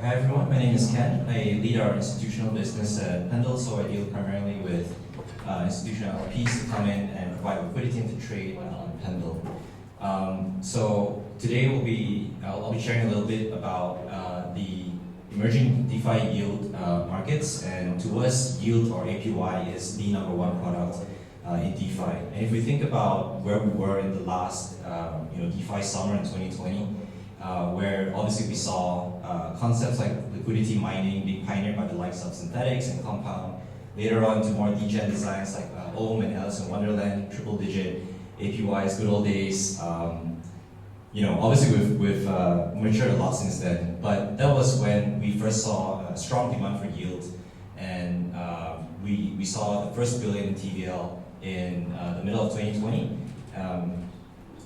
Hi everyone, my name is Ken. I lead our institutional business at Pendle, so I deal primarily with institutional LPs to come in and provide liquidity into trade on Pendle. So today I'll be sharing a little bit about the emerging DeFi yield markets, and to us, yield or APY is the number one product in DeFi. And if we think about where we were in the last DeFi summer in 2020, where obviously we saw concepts like liquidity mining being pioneered by the likes of Synthetics and Compound, later on to more degen designs like Ohm and Alice in Wonderland, triple-digit APYs, good old days. Obviously we've matured a lot since then, but that was when we first saw a strong demand for yield, and we saw the first billion in TVL in the middle of 2020.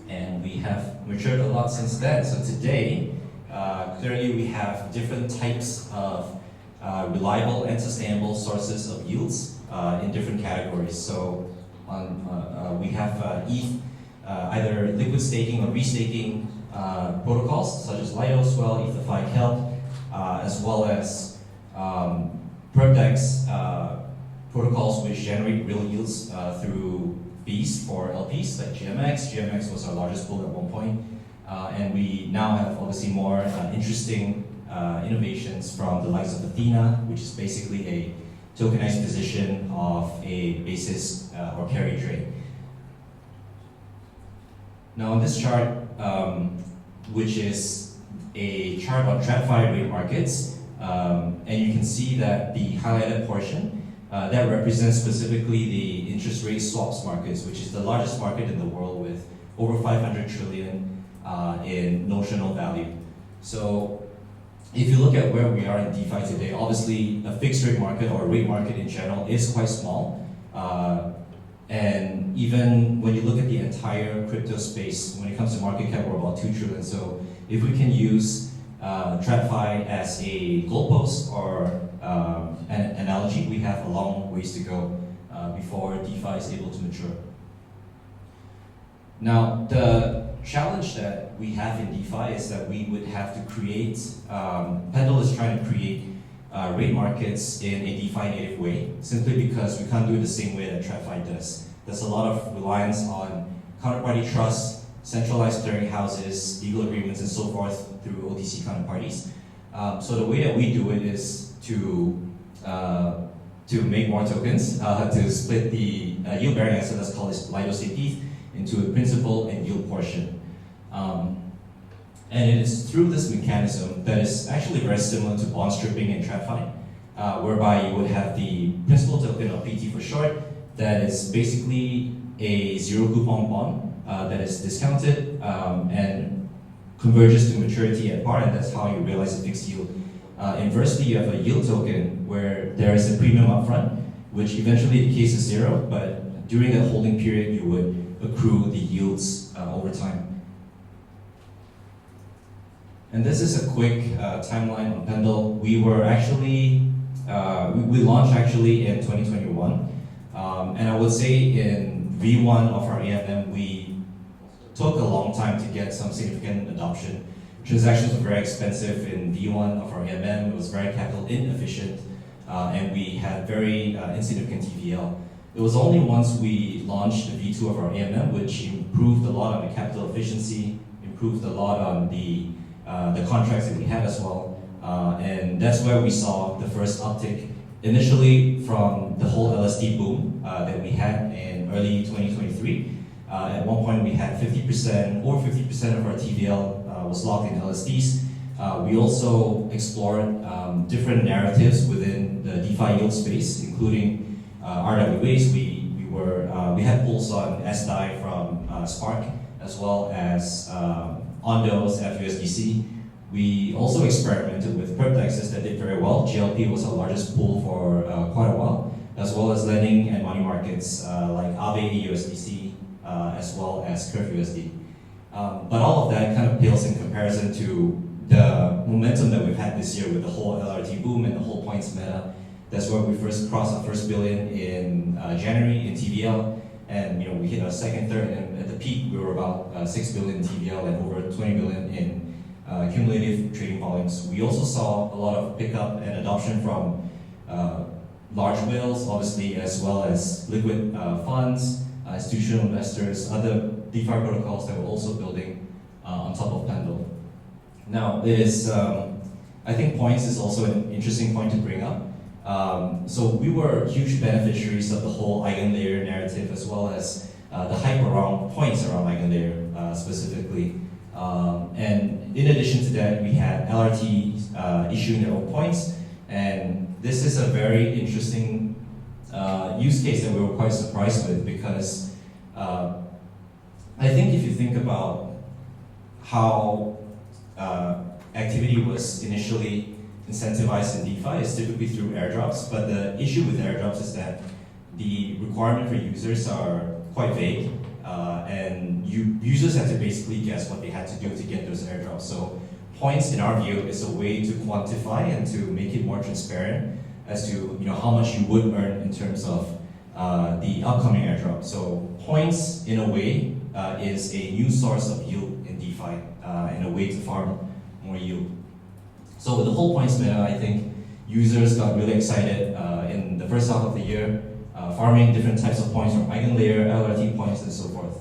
And we have matured a lot since then. So today, clearly we have different types of reliable and sustainable sources of yields in different categories. So we have ETH, either liquid staking or restaking protocols such as Lido, Swell, ETHify, Kelp, as well as PerpDex protocols which generate real yields through fees for LPs like GMX. GMX was our largest pool at one point, and we now have obviously more interesting innovations from the likes of Athena, which is basically a tokenized position of a basis or carry trade. Now on this chart, which is a chart on TradFi rate markets, and you can see that the highlighted portion that represents specifically the interest rate swaps markets, which is the largest market in the world with over 500 trillion in notional value. So if you look at where we are in DeFi today, obviously a fixed rate market or rate market in general is quite small. And even when you look at the entire crypto space, when it comes to market cap, we're about 2 trillion. So if we can use TradFi as a goalpost or an analogy, we have a long ways to go before DeFi is able to mature. Now, the challenge that we have in DeFi is that we would have to create, Pendle is trying to create rate markets in a DeFi native way, simply because we can't do it the same way that TradFi does. There's a lot of reliance on counterparty trust, centralized clearinghouses, legal agreements, and so forth through OTC counterparties. So the way that we do it is to make more tokens, to split the yield-bearing asset, let's call this Lido stake ETH, into a principal and yield portion. And it is through this mechanism that is actually very similar to bond stripping in TradFi, whereby you would have the principal token, or PT for short, that is basically a zero coupon bond that is discounted and converges to maturity at par, and that's how you realize a fixed yield. Inversely, you have a yield token where there is a premium upfront, which eventually decays to zero, but during that holding period, you would accrue the yields over time. And this is a quick timeline on Pendle. We were actually, we launched actually in 2021. And I would say in V1 of our AMM, we took a long time to get some significant adoption. Transactions were very expensive in V1 of our AMM. It was very capital inefficient, and we had very insignificant TVL. It was only once we launched the V2 of our AMM, which improved a lot on the capital efficiency, improved a lot on the contracts that we had as well, and that's where we saw the first uptick. Initially from the whole LSD boom that we had in early 2023. At one point we had 50%, over 50% of our TVL was locked in LSDs. We also explored different narratives within the DeFi yield space, including RWAs. We had pulls on SDAI from Spark, as well as Ondo's FUSDC. We also experimented with PerpDexes that did very well. GLP was our largest pool for quite a while, as well as lending and money markets like Aave USDC, as well as Curve USD. But all of that kind of pales in comparison to the momentum that we've had this year with the whole LRT boom and the whole points meta. That's where we first crossed our first billion in January in TVL, and we hit our second, third, and at the peak we were about 6 billion in TVL and over 20 billion in cumulative trading volumes. We also saw a lot of pickup and adoption from large whales, obviously, as well as liquid funds, institutional investors, other DeFi protocols that were also building on top of Pendle. Now, it is, I think points is also an interesting point to bring up. So we were huge beneficiaries of the whole eigenlayer narrative, as well as the hype around points around eigenlayer specifically. And in addition to that, we had LRT issuing their own points, and this is a very interesting use case that we were quite surprised with, because I think if you think about how activity was initially incentivized in DeFi, it's typically through airdrops, but the issue with airdrops is that the requirement for users are quite vague, and users have to basically guess what they had to do to get those airdrops. So points, in our view, is a way to quantify and to make it more transparent as to how much you would earn in terms of the upcoming airdrop. So points, in a way, is a new source of yield in DeFi, and a way to farm more yield. So with the whole points meta, I think users got really excited in the first half of the year, farming different types of points from eigenlayer, LRT points, and so forth.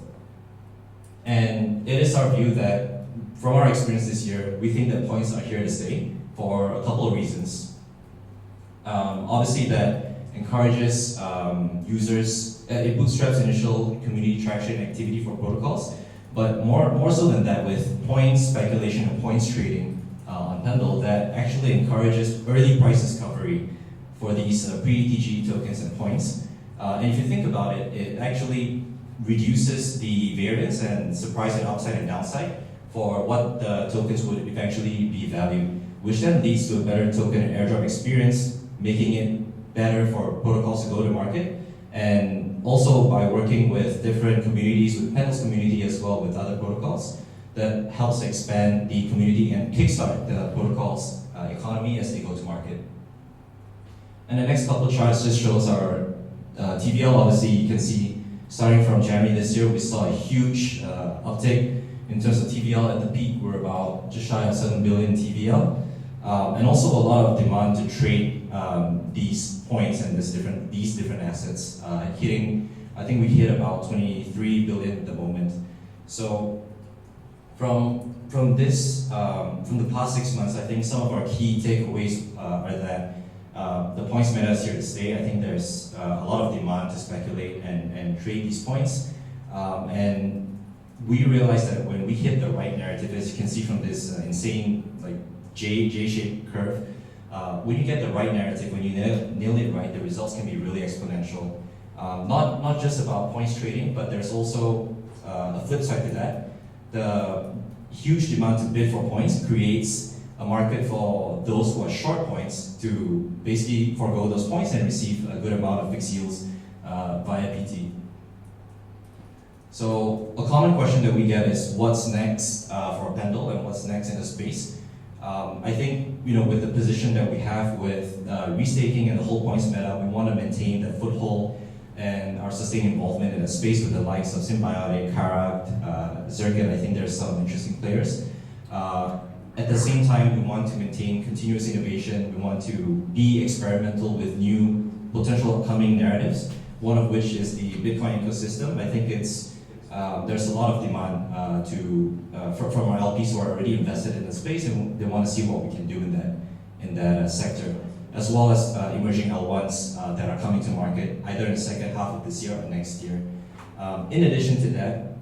And it is our view that, from our experience this year, we think that points are here to stay for a couple of reasons. Obviously, that encourages users, it bootstraps initial community traction activity for protocols, but more so than that, with points speculation and points trading on Pendle, that actually encourages early price discovery for these pre-ETG tokens and points. And if you think about it, it actually reduces the variance and surprise and upside and downside for what the tokens would eventually be valued, which then leads to a better token and airdrop experience, making it better for protocols to go to market. And also by working with different communities, with Pendle's community as well with other protocols, that helps expand the community and kickstart the protocol's economy as they go to market. And the next couple of charts just shows our TVL. Obviously, you can see starting from January this year, we saw a huge uptick in terms of TVL. At the peak, we're about just shy of 7 billion TVL. And also a lot of demand to trade these points and these different assets, hitting, I think we hit about 23 billion at the moment. So from the past 6 months, I think some of our key takeaways are that the points meta is here to stay. I think there's a lot of demand to speculate and trade these points. And we realized that when we hit the right narrative, as you can see from this insane J-shaped curve, when you get the right narrative, when you nail it right, the results can be really exponential. Not just about points trading, but there's also a flip side to that. The huge demand to bid for points creates a market for those who are short points to basically forego those points and receive a good amount of fixed yields via PT. So a common question that we get is what's next for Pendle and what's next in the space. I think with the position that we have with restaking and the whole points meta, we want to maintain that foothold and our sustained involvement in the space with the likes of Symbiotic, Karak, Zircon. I think there's some interesting players. At the same time, we want to maintain continuous innovation. We want to be experimental with new potential upcoming narratives, one of which is the Bitcoin ecosystem. I think there's a lot of demand from our LPs who are already invested in the space, and they want to see what we can do in that sector, as well as emerging L1s that are coming to market either in the second half of this year or next year. In addition to that,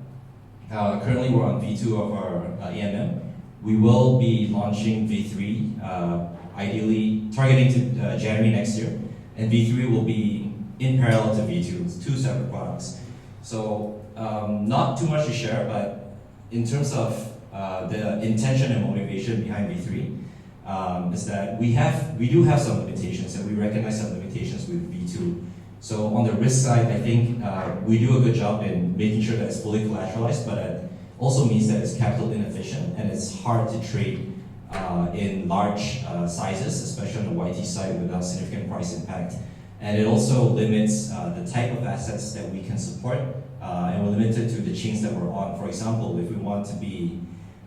currently we're on V2 of our AMM. We will be launching V3, ideally targeting to January next year, and V3 will be in parallel to V2. It's two separate products. So not too much to share, but in terms of the intention and motivation behind V3, is that we do have some limitations, and we recognize some limitations with V2. So on the risk side, I think we do a good job in making sure that it's fully collateralized, but it also means that it's capital inefficient and it's hard to trade in large sizes, especially on the YT side without significant price impact. And it also limits the type of assets that we can support, and we're limited to the chains that we're on. For example, if we want to be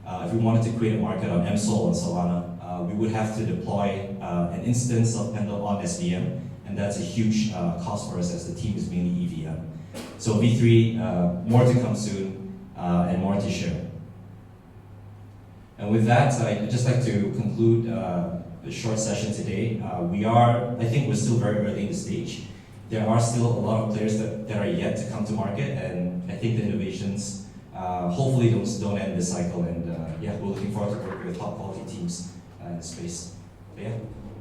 if we wanted to create a market on MSOL and Solana, we would have to deploy an instance of Pendle on SVM, and that's a huge cost for us as the team is mainly EVM. So V3, more to come soon, and more to share. And with that, I'd just like to conclude the short session today. I think we're still very early in the stage. There are still a lot of players that are yet to come to market, and I think the innovations hopefully don't end this cycle. And yeah, we're looking forward to working with top quality teams in the space. But yeah,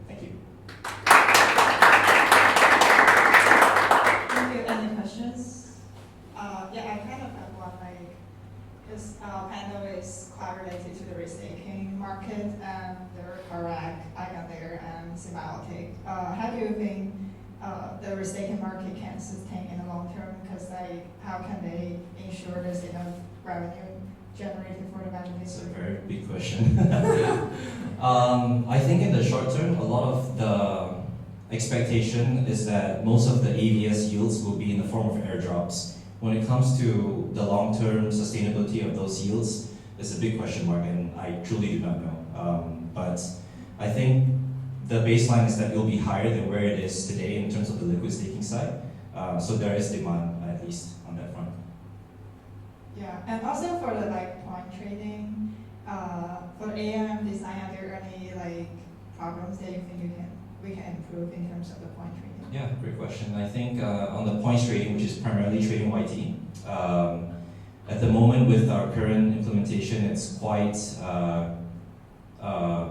thank you. Thank you. Any questions? Yeah, I kind of have one, because Pendle is quite related to the risk-taking market, and there are correct icon there and symbiotic. How do you think the risk-taking market can sustain in the long term? Because how can they ensure there's enough revenue generated for the It's a beneficiary? very big question. I think in the short term, a lot of the expectation is that most of the AVS yields will be in the form of airdrops. When it comes to the long-term sustainability of those yields, it's a big question mark, and I truly do not know. But I think the baseline is that it will be higher than where it is today in terms of the liquid staking side. So there is demand, at least, on that front. Yeah, and also for the point trading, for AMM design, are there any problems that you think we can improve in terms of the point trading? Yeah, great question. I think on the points trading, which is primarily trading YT, at the moment with our current implementation, it's quite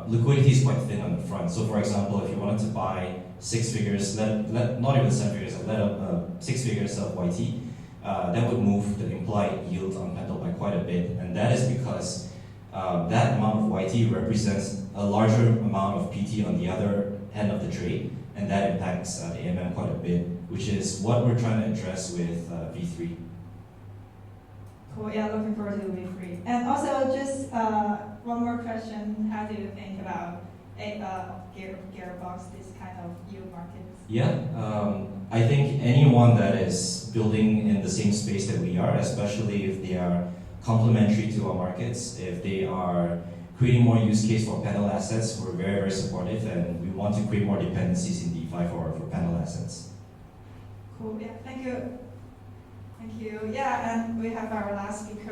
liquidity is quite thin on the front. So for example, if you wanted to buy 6 figures, not even 7 figures, let up 6 figures of YT, that would move the implied yield on Pendle by quite a bit, and that is because that amount of YT represents a larger amount of PT on the other end of the trade, and that impacts the AMM quite a bit, which is what we're trying to address with V3. Cool, yeah, looking forward to V3. And also, just one more question, how do you think about Gearbox, this kind of yield markets? Yeah, I think anyone that is building in the same space that we are, especially if they are complementary to our markets, if they are creating more use case for Pendle assets, we're very, very supportive, and we want to create more dependencies in DeFi for Pendle assets. Cool, yeah, thank you. Thank you. Yeah, and we have our last speaker.